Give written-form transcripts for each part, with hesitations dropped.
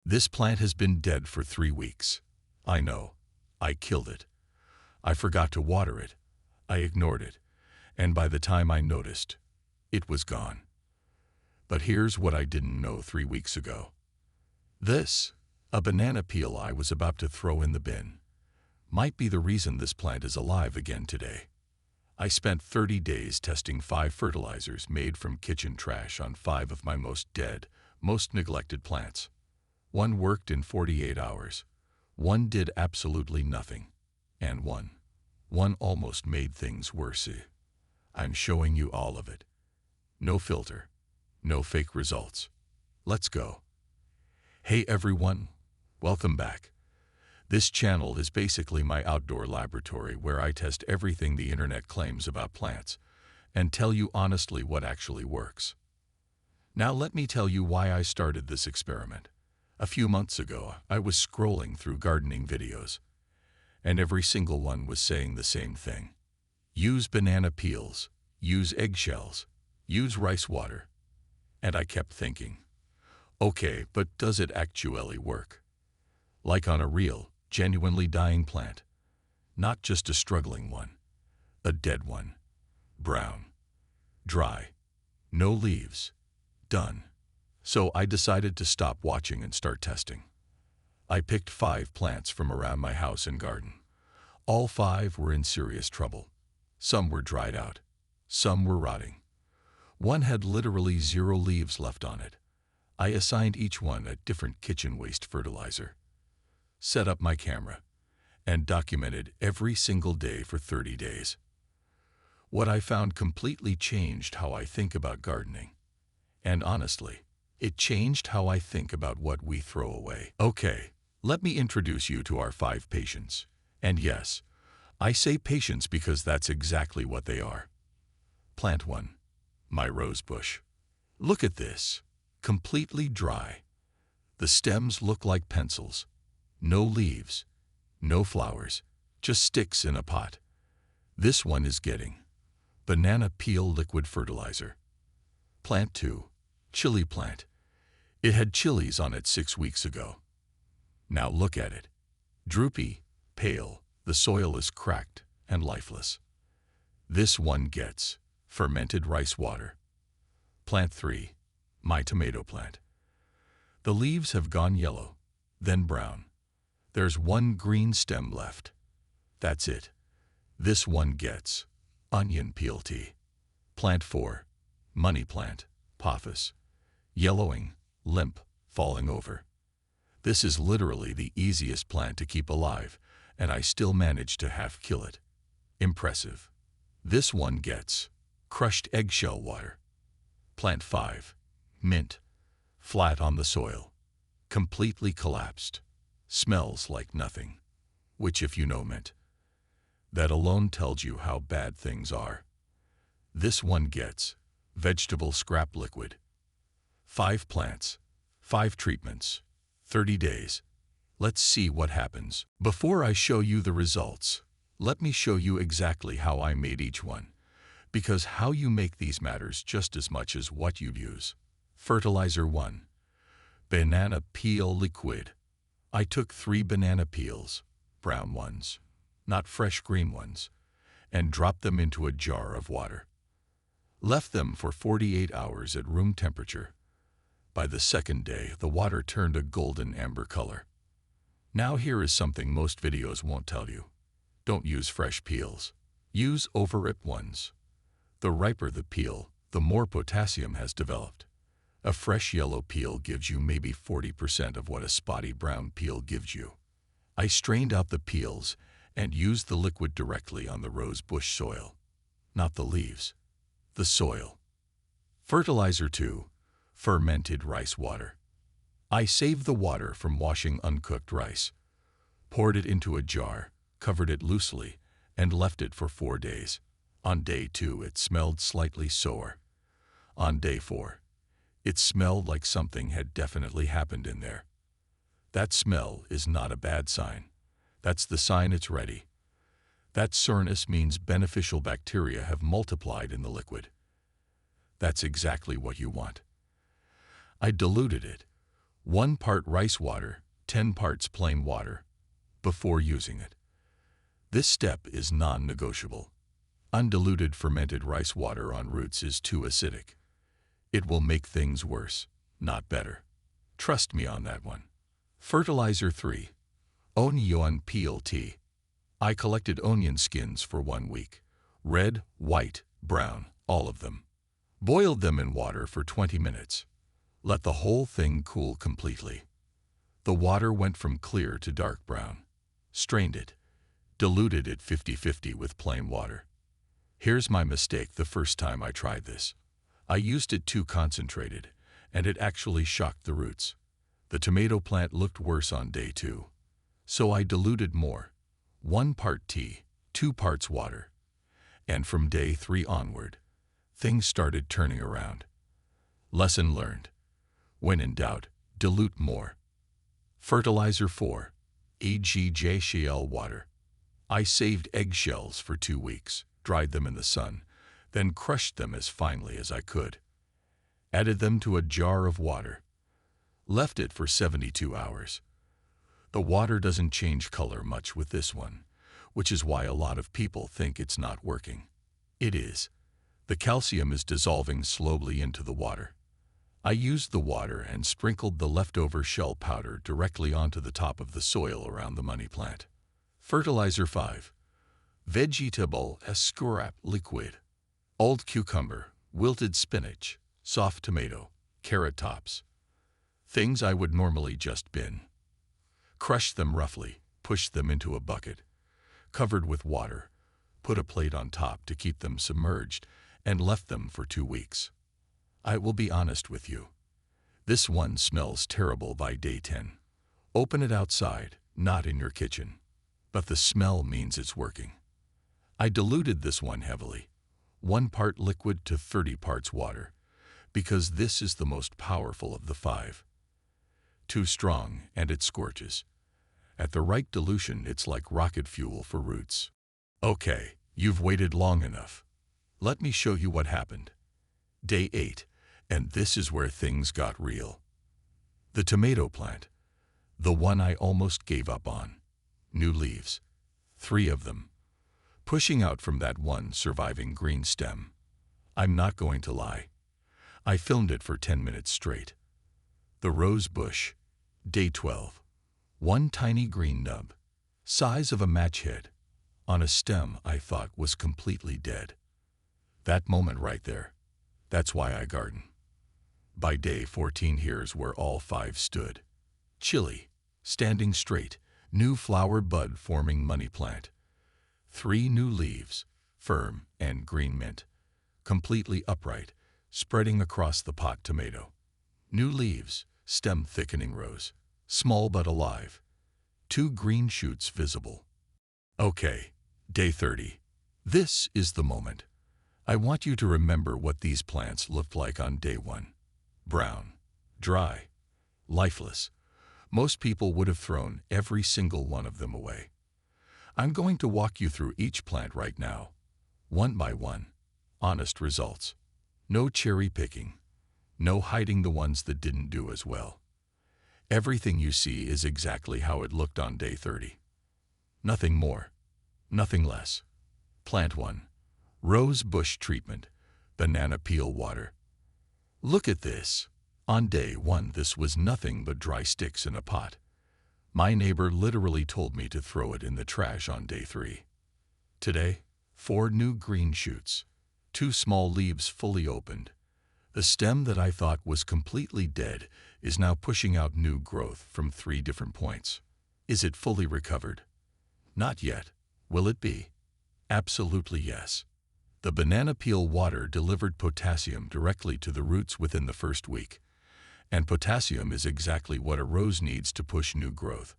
This plant has been dead for 3 weeks. I know. I killed it. I forgot to water it. I ignored it. And by the time I noticed, it was gone. But here's what I didn't know 3 weeks ago. This, a banana peel I was about to throw in the bin, might be the reason this plant is alive again today. I spent 30 days testing 5 fertilizers made from kitchen trash on 5 of my most dead, most neglected plants. One worked in 48 hours. One did absolutely nothing. And one almost made things worse. I'm showing you all of it. No filter. No fake results. Let's go. Hey everyone, welcome back. This channel is basically my outdoor laboratory where I test everything the internet claims about plants and tell you honestly what actually works. Now let me tell you why I started this experiment. A few months ago, I was scrolling through gardening videos, and every single one was saying the same thing. Use banana peels, use eggshells, use rice water. And I kept thinking, okay, but does it actually work? Like on a real, genuinely dying plant. Not just a struggling one. A dead one. Brown. Dry. No leaves. Done. So I decided to stop watching and start testing. I picked 5 plants from around my house and garden. All 5 were in serious trouble. Some were dried out. Some were rotting. One had literally 0 leaves left on it. I assigned each one a different kitchen waste fertilizer, set up my camera, and documented every single day for 30 days. What I found completely changed how I think about gardening. And honestly, it changed how I think about what we throw away. Okay, let me introduce you to our 5 patients. And yes, I say patients because that's exactly what they are. Plant 1. My rose bush. Look at this. Completely dry. The stems look like pencils. No leaves. No flowers. Just sticks in a pot. This one is getting banana peel liquid fertilizer. Plant 2. Chilli plant. It had chilies on it 6 weeks ago. Now look at it. Droopy, pale, the soil is cracked and lifeless. This one gets fermented rice water. Plant 3. My tomato plant. The leaves have gone yellow, then brown. There's one green stem left. That's it. This one gets onion peel tea. Plant 4. Money plant, pothos. Yellowing, limp, falling over. This is literally the easiest plant to keep alive, and I still managed to half kill it. Impressive. This one gets crushed eggshell water. Plant 5. Mint. Flat on the soil. Completely collapsed. Smells like nothing. Which, if you know mint, that alone tells you how bad things are. This one gets vegetable scrap liquid. 5 plants. 5 treatments. 30 days. Let's see what happens. Before I show you the results, let me show you exactly how I made each one, because how you make these matters just as much as what you use. Fertilizer 1. Banana peel liquid. I took 3 banana peels, brown ones, not fresh green ones, and dropped them into a jar of water. Left them for 48 hours at room temperature. By the second day, the water turned a golden amber color. Now here is something most videos won't tell you. Don't use fresh peels. Use overripe ones. The riper the peel, the more potassium has developed. A fresh yellow peel gives you maybe 40% of what a spotty brown peel gives you. I strained out the peels and used the liquid directly on the rose bush soil. Not the leaves. The soil. Fertilizer 2. Fermented rice water. I saved the water from washing uncooked rice, poured it into a jar, covered it loosely, and left it for 4 days. On day 2, it smelled slightly sour. On day 4, it smelled like something had definitely happened in there. That smell is not a bad sign. That's the sign it's ready. That sourness means beneficial bacteria have multiplied in the liquid. That's exactly what you want. I diluted it, 1 part rice water, 10 parts plain water, before using it. This step is non-negotiable. Undiluted fermented rice water on roots is too acidic. It will make things worse, not better. Trust me on that one. Fertilizer 3. Onion peel tea. I collected onion skins for 1 week. Red, white, brown, all of them. Boiled them in water for 20 minutes. Let the whole thing cool completely. The water went from clear to dark brown. Strained it. Diluted it 50-50 with plain water. Here's my mistake the first time I tried this. I used it too concentrated, and it actually shocked the roots. The tomato plant looked worse on day 2. So I diluted more. 1 part tea, 2 parts water. And from day 3 onward, things started turning around. Lesson learned. When in doubt, dilute more. Fertilizer 4. Eggshell water. I saved eggshells for 2 weeks, dried them in the sun, then crushed them as finely as I could. Added them to a jar of water. Left it for 72 hours. The water doesn't change color much with this one, which is why a lot of people think it's not working. It is. The calcium is dissolving slowly into the water. I used the water and sprinkled the leftover shell powder directly onto the top of the soil around the money plant. Fertilizer 5. Vegetable extract liquid. Old cucumber, wilted spinach, soft tomato, carrot tops. Things I would normally just bin. Crushed them roughly, pushed them into a bucket, covered with water, put a plate on top to keep them submerged, and left them for 2 weeks. I will be honest with you. This one smells terrible by day 10. Open it outside, not in your kitchen. But the smell means it's working. I diluted this one heavily, 1 part liquid to 30 parts water, because this is the most powerful of the 5. Too strong, and it scorches. At the right dilution, it's like rocket fuel for roots. Okay, you've waited long enough. Let me show you what happened. Day 8, and this is where things got real. The tomato plant, the one I almost gave up on. New leaves, 3 of them, pushing out from that one surviving green stem. I'm not going to lie. I filmed it for 10 minutes straight. The rose bush, day 12. 1 tiny green nub, size of a match head, on a stem I thought was completely dead. That moment right there, that's why I garden. By day 14, here's where all 5 stood. Chilli, standing straight, new flower bud forming money plant. 3 new leaves, firm and green mint, completely upright, spreading across the pot tomato. New leaves, stem thickening rose, small but alive. 2 green shoots visible. Okay, day 30. This is the moment. I want you to remember what these plants looked like on day 1. Brown, dry, lifeless. Most people would have thrown every single one of them away. I'm going to walk you through each plant right now, one by one. Honest results. No cherry picking. No hiding the ones that didn't do as well. Everything you see is exactly how it looked on day 30. Nothing more, nothing less. Plant 1. Rose bush treatment, banana peel water. Look at this. On day 1, this was nothing but dry sticks in a pot. My neighbor literally told me to throw it in the trash on day 3. Today, 4 new green shoots, 2 small leaves fully opened. The stem that I thought was completely dead is now pushing out new growth from 3 different points. Is it fully recovered? Not yet. Will it be? Absolutely yes. The banana peel water delivered potassium directly to the roots within the first week. And potassium is exactly what a rose needs to push new growth.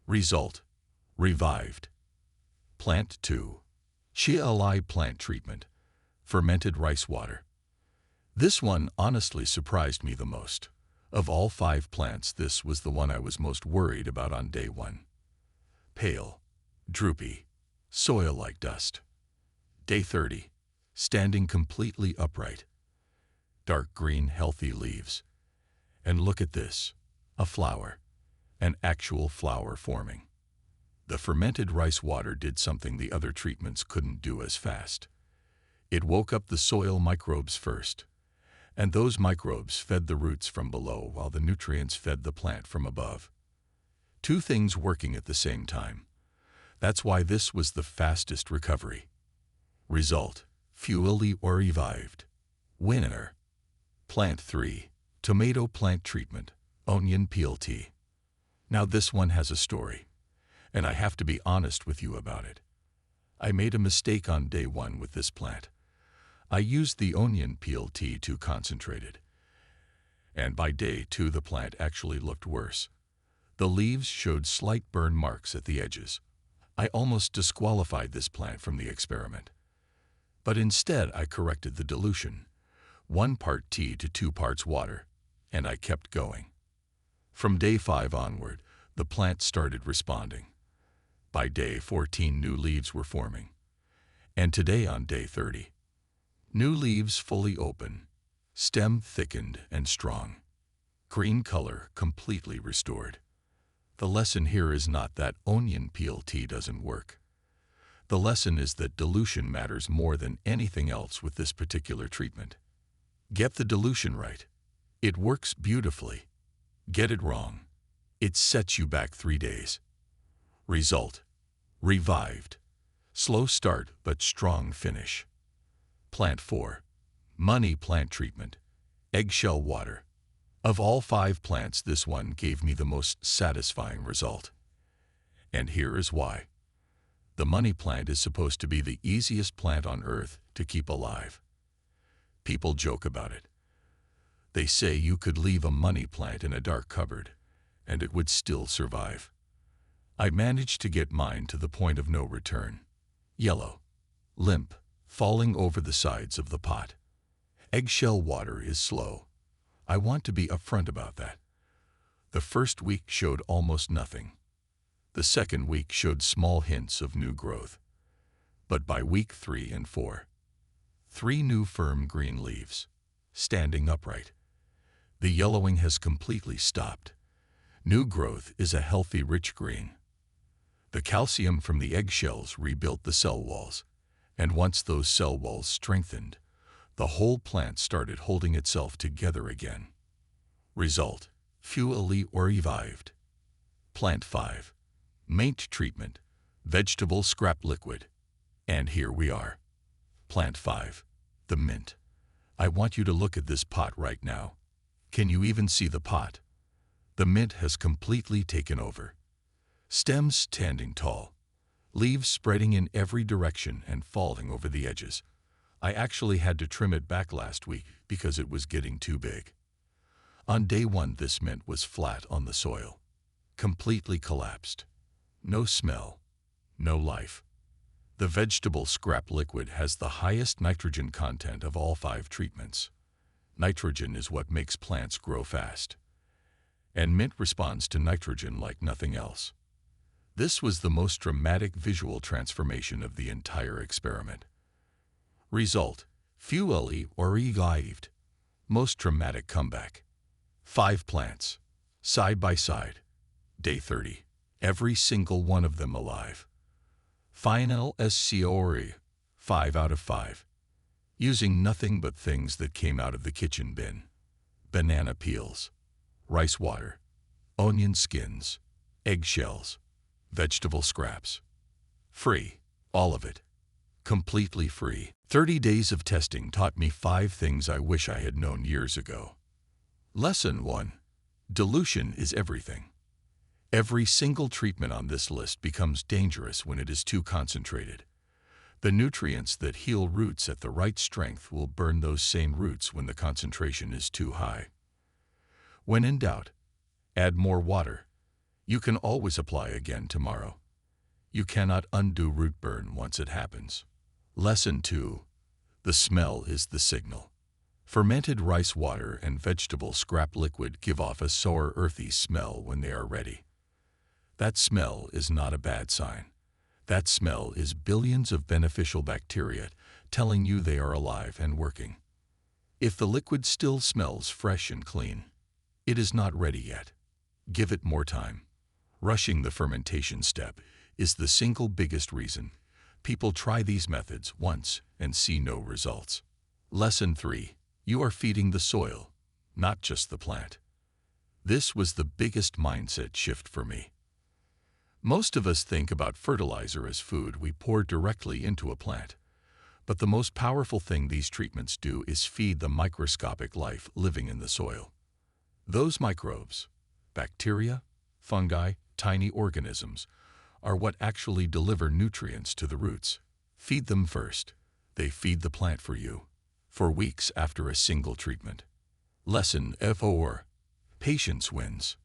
Result: revived. Plant 2. Chilli plant treatment, fermented rice water. This one honestly surprised me the most. Of all 5 plants, this was the one I was most worried about on day 1. Pale, droopy, soil like dust. Day 30. Standing completely upright. Dark green, healthy leaves. And look at this. A flower. An actual flower forming. The fermented rice water did something the other treatments couldn't do as fast. It woke up the soil microbes first, and those microbes fed the roots from below while the nutrients fed the plant from above. Two things working at the same time. That's why this was the fastest recovery. Result: fully revived. Winner. Plant 3. Tomato plant treatment. Onion peel tea. Now this one has a story, and I have to be honest with you about it. I made a mistake on day 1 with this plant. I used the onion peel tea too concentrated, and by day 2 the plant actually looked worse. The leaves showed slight burn marks at the edges. I almost disqualified this plant from the experiment. But instead I corrected the dilution, 1 part tea to 2 parts water, and I kept going. From day 5 onward, the plant started responding. By day 14 new leaves were forming. And today on day 30, new leaves fully open, stem thickened and strong. Green color completely restored. The lesson here is not that onion peel tea doesn't work. The lesson is that dilution matters more than anything else with this particular treatment. Get the dilution right. It works beautifully. Get it wrong. It sets you back 3 days. Result: revived. Slow start but strong finish. Plant 4. Money plant treatment. Eggshell water. Of all 5 plants, this one gave me the most satisfying result. And here is why. The money plant is supposed to be the easiest plant on earth to keep alive. People joke about it. They say you could leave a money plant in a dark cupboard, and it would still survive. I managed to get mine to the point of no return. Yellow, limp, falling over the sides of the pot. Eggshell water is slow. I want to be upfront about that. The first week showed almost nothing. The second week showed small hints of new growth. But by week 3 and 4, 3 new firm green leaves, standing upright. The yellowing has completely stopped. New growth is a healthy, rich green. The calcium from the eggshells rebuilt the cell walls, and once those cell walls strengthened, the whole plant started holding itself together again. Result: fully revived. Plant 5. Mint treatment. Vegetable scrap liquid. And here we are. Plant 5. The mint. I want you to look at this pot right now. Can you even see the pot? The mint has completely taken over. Stems standing tall. Leaves spreading in every direction and falling over the edges. I actually had to trim it back last week because it was getting too big. On day 1, this mint was flat on the soil. Completely collapsed. No smell. No life. The vegetable scrap liquid has the highest nitrogen content of all 5 treatments. Nitrogen is what makes plants grow fast. And mint responds to nitrogen like nothing else. This was the most dramatic visual transformation of the entire experiment. Result: fully revived. Most dramatic comeback. 5 plants, side by side. Day 30. Every single one of them alive. Final score: 5 out of 5. Using nothing but things that came out of the kitchen bin. Banana peels, rice water, onion skins, eggshells, vegetable scraps. Free. All of it. Completely free. 30 days of testing taught me 5 things I wish I had known years ago. Lesson 1. Dilution is everything. Every single treatment on this list becomes dangerous when it is too concentrated. The nutrients that heal roots at the right strength will burn those same roots when the concentration is too high. When in doubt, add more water. You can always apply again tomorrow. You cannot undo root burn once it happens. Lesson 2. The smell is the signal. Fermented rice water and vegetable scrap liquid give off a sour, earthy smell when they are ready. That smell is not a bad sign. That smell is billions of beneficial bacteria telling you they are alive and working. If the liquid still smells fresh and clean, it is not ready yet. Give it more time. Rushing the fermentation step is the single biggest reason people try these methods once and see no results. Lesson 3. You are feeding the soil, not just the plant. This was the biggest mindset shift for me. Most of us think about fertilizer as food we pour directly into a plant. But the most powerful thing these treatments do is feed the microscopic life living in the soil. Those microbes, bacteria, fungi, tiny organisms, are what actually deliver nutrients to the roots. Feed them first. They feed the plant for you, for weeks after a single treatment. Lesson 4. Patience wins.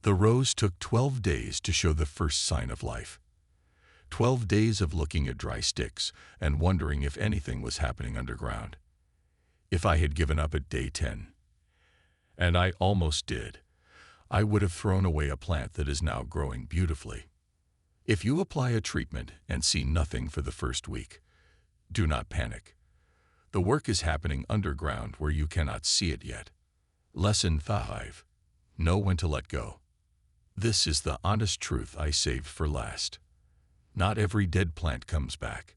The rose took 12 days to show the first sign of life. 12 days of looking at dry sticks and wondering if anything was happening underground. If I had given up at day 10, and I almost did, I would have thrown away a plant that is now growing beautifully. If you apply a treatment and see nothing for the first week, do not panic. The work is happening underground where you cannot see it yet. Lesson 5. Know when to let go. This is the honest truth I saved for last. Not every dead plant comes back.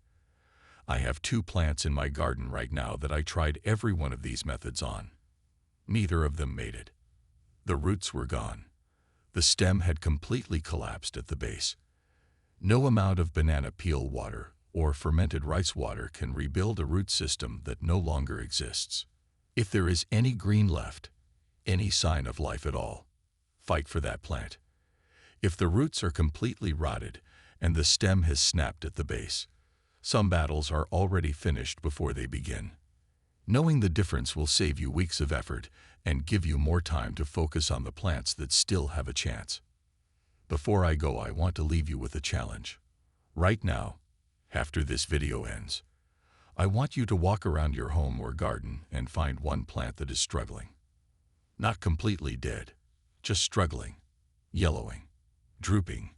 I have 2 plants in my garden right now that I tried every one of these methods on. Neither of them made it. The roots were gone. The stem had completely collapsed at the base. No amount of banana peel water or fermented rice water can rebuild a root system that no longer exists. If there is any green left, any sign of life at all, fight for that plant. If the roots are completely rotted and the stem has snapped at the base, some battles are already finished before they begin. Knowing the difference will save you weeks of effort and give you more time to focus on the plants that still have a chance. Before I go, I want to leave you with a challenge. Right now, after this video ends, I want you to walk around your home or garden and find one plant that is struggling. Not completely dead, just struggling, yellowing, drooping,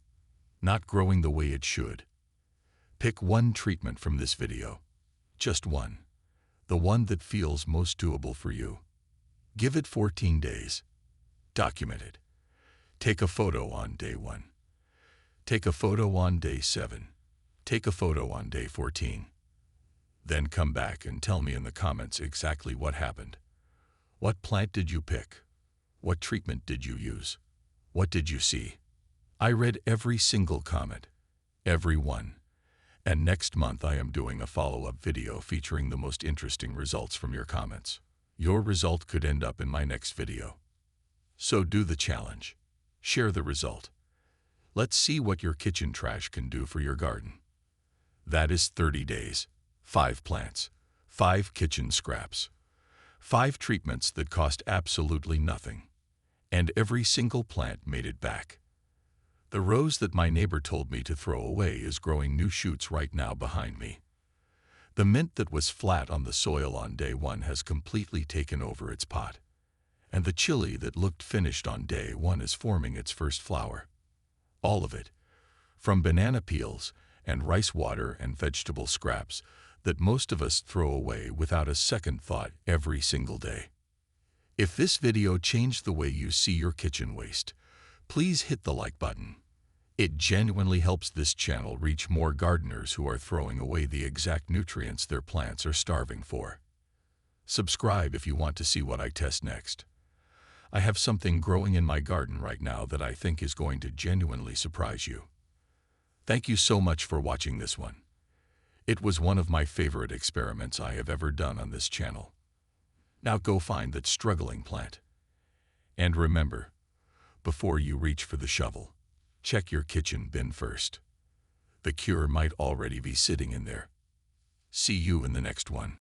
not growing the way it should. Pick one treatment from this video, just one, the one that feels most doable for you. Give it 14 days. Document it. Take a photo on day 1. Take a photo on day 7. Take a photo on day 14. Then come back and tell me in the comments exactly what happened. What plant did you pick? What treatment did you use? What did you see? I read every single comment, every one. And next month I am doing a follow-up video featuring the most interesting results from your comments. Your result could end up in my next video. So do the challenge. Share the result. Let's see what your kitchen trash can do for your garden. That is 30 days, 5 plants, 5 kitchen scraps, 5 treatments that cost absolutely nothing. And every single plant made it back. The rose that my neighbor told me to throw away is growing new shoots right now behind me. The mint that was flat on the soil on day 1 has completely taken over its pot. And the chili that looked finished on day 1 is forming its first flower. All of it, from banana peels and rice water and vegetable scraps that most of us throw away without a second thought every single day. If this video changed the way you see your kitchen waste, please hit the like button. It genuinely helps this channel reach more gardeners who are throwing away the exact nutrients their plants are starving for. Subscribe if you want to see what I test next. I have something growing in my garden right now that I think is going to genuinely surprise you. Thank you so much for watching this one. It was one of my favorite experiments I have ever done on this channel. Now go find that struggling plant. And remember, before you reach for the shovel, check your kitchen bin first. The cure might already be sitting in there. See you in the next one.